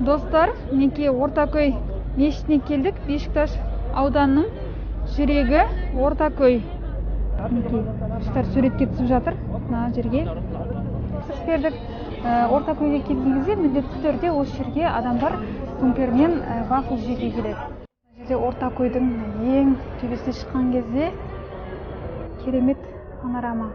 Достар, мінекей Ортакөй мешітіне келдік. Бешикташ ауданының жүрегі Ортакөй. Мінекей құштар суретке түсіп жатыр. Мына жерге тапсырыс бердік. Ортакөйге келген кезде міндетті түрде осы жерге адамдар күмпермен вафл жеуге келеді. Мына жерде Ортакөйдің ең төбесіне шыққан кезде керемет панорама.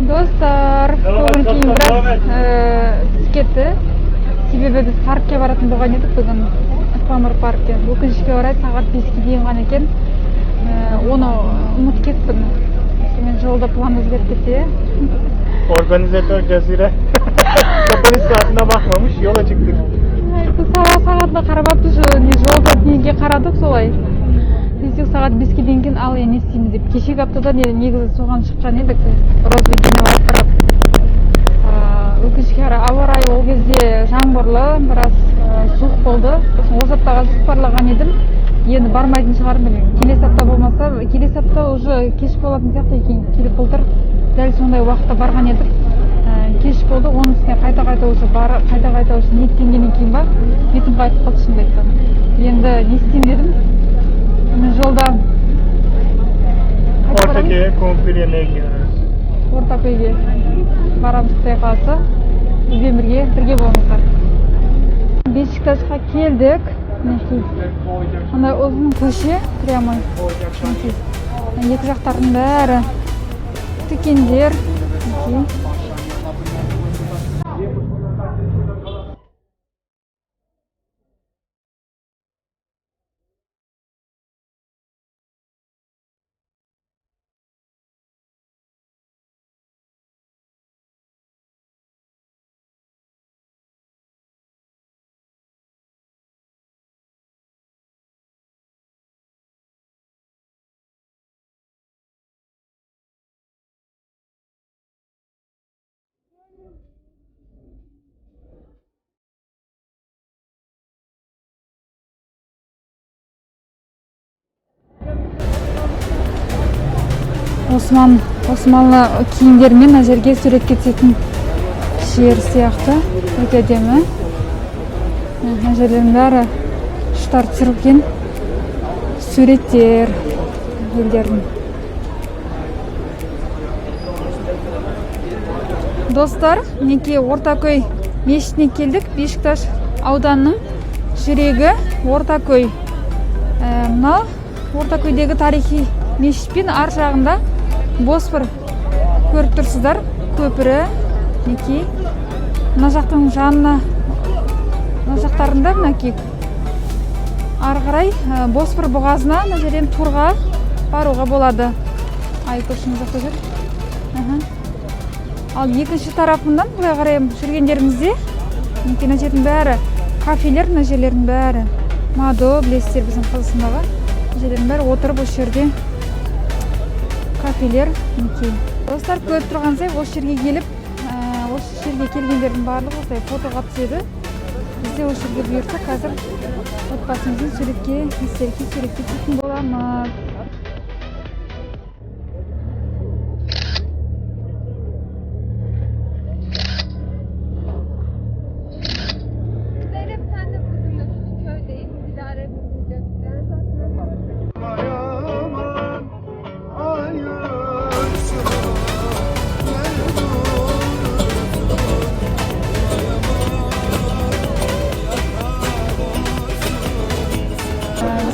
Достар, көңіл кейін біраз кетті. Себебі біз паркке баратын болған едік бүгін, Памыр паркке. Өкінішке орай сағат 5-ке дейін ғана екен. Оны ұмытып кеттім. Мен жолда план өзгеріп кетті. Organizatör Cazire kapanış saatine bakmamış, yola çıktık. Сағатына қарап жолда неге қарадық солай. Десек сағат 5-ке дейін кейін ал не істейміз деп. Кешегі аптада негізі соған шыққан едік. Розведение алып барып. Өкінішке орай ауа райы ол кезде жаңбырлы, біраз суық болды. Осы аптаға жоспарлаған едім. Енді бармайтын шығармын. Келесі апта болмаса, келесі апта уже кеш болатын сияқты екен. Келіп былтыр дәл сондай уақытта барған едік. Кеш болды, оның үстіне қайта-қайта уже ниеттенгеннен кейін ба, бетім қайтып қалды шынымды айтсам. Енді не істеймін дедім. Жолда Ortaköy'e kumpirye gidiyoruz. Ортакөйге барамыз Құдай қаласа. Бізбен бірге болыңыздар. Бешикташқа келдік. Мындай ұзын көше, прямо. Екі жақтардың бәрі дүкендер. Османлы киімдермен мына жерге суретке түсетін жер сияқты. Өте әдемі. Мына жерлердің бәрі ұштар түсірілген суреттер елдердің. Достар, мінекей Ортакөй мешітіне келдік. Бешикташ ауданының жүрегі Ортакөй. Мынау Ортакөйдегі тарихи мешітпен ар жағында Босфор көріп тұрсыздар, көпірі. Мінекей мына жақтың жанына, мына жақтарында мінекей ары қарай Босфор бұғазына, мына жерден турға баруға болады. Ай, көршіңіз жақта жүр. Ал екінші тарапынан бұлай қарай жүргендерімізде мінекей мына жердің бәрі кафелер, мына жерлердің бәрі Мадо, білесіздер біздің Қазақстандағы. Мына жерлердің бәрі отырып осы жерде кафелер. Достар, көріп тұрғансай, осы жерге келгендердің барлығы осылай фотоға түседі. Бізде осы жерге бұйырса, қазір отбасымыздың суретке түсетін боламыз.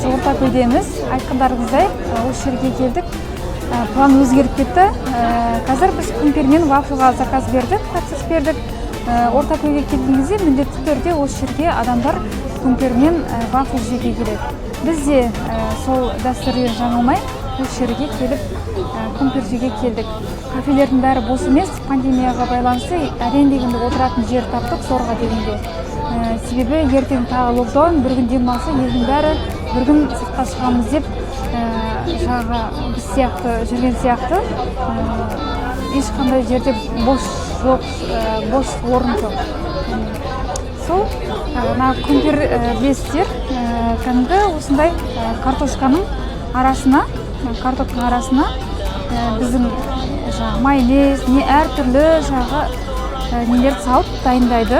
Ортакөйдеміз. Айтқандарыңыздай осы жерге келдік. План өзгеріп кетті. Қазір біз күмпермен вафлға заказ бердік, тапсырыс бердік. Ортакөйге келген кезде міндетті түрде осы жерге адамдар көмкер мен вафл жеуге келеді. Біз де сол дәстүрден жаңылмай осы жерге келіп көмкер жеуге келдік. Кафелердің бәрі бос емес, пандемияға байланысты әрең дегенде отыратын жер таптық зорға дегенде. Себебі ертең тағы локдаун, бір күн демалса елдің бәрі бір күн сыртқа шығамыз деп жаңағы біз сияқты жүрген сияқты ешқандай жерде бос орын жоқ. Сол көмкер білесіздер, кәдімгі осындай картошканың арасына біздің майонез, не әртүрлі нелерді салып дайындайды.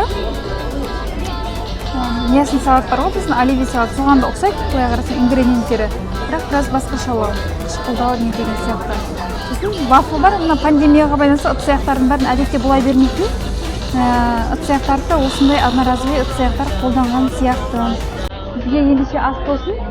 Несін салат бар ғой, біздің оливье салат, соған да ұқсайды, былай қарасаң ингредиенттері, бірақ біраз басқашалау, қышқылдау не деген сияқты. Сосын вафл бар, мына пандемияға байланысты ыдыс-аяқтардың бәрін әдетте бұлай бермейтін. Ыдыс-аяқтарды осындай одноразовый ыдыс-аяқтар қолданған сияқты. Бізге ендеше ас болсын.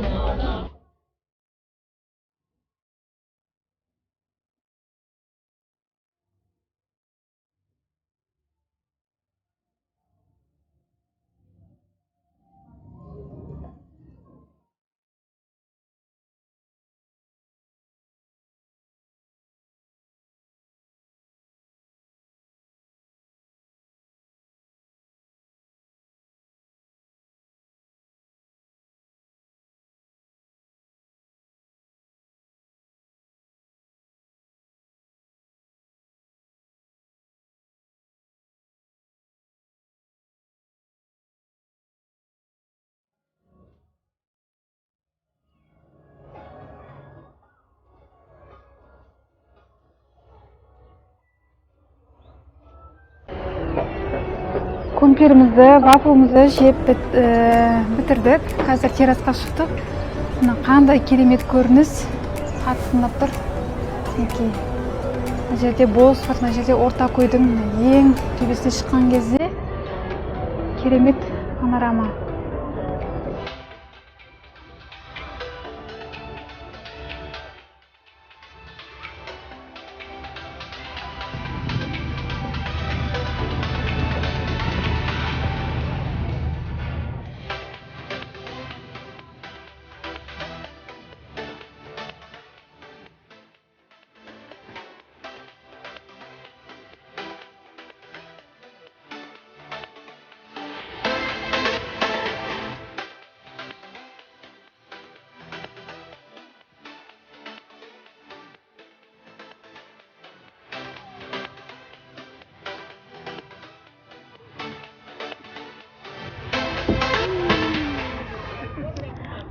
Көмкерімізді, вафлымызды жеп бітірдік. Қазір террасқа шықтық. Қандай керемет көрініс қатысынып тұр. Мына жерде бос, мына жерде Ортакөйдің ең төбесіне шыққан кезде керемет панорама.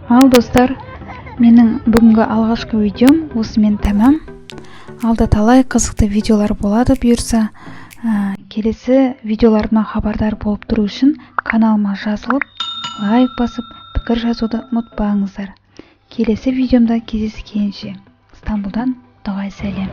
Ал достар, менің бүгінгі алғашқы видеом осымен тәмам. Алда талай қызықты видеолар болады бұйырса. Келесі видеоларымнан хабардар болып тұру үшін каналыма жазылып, лайк басып, пікір жазуды ұмытпаңыздар. Келесі видеомда кездескенше. Стамбулдан Дұғай сәлем.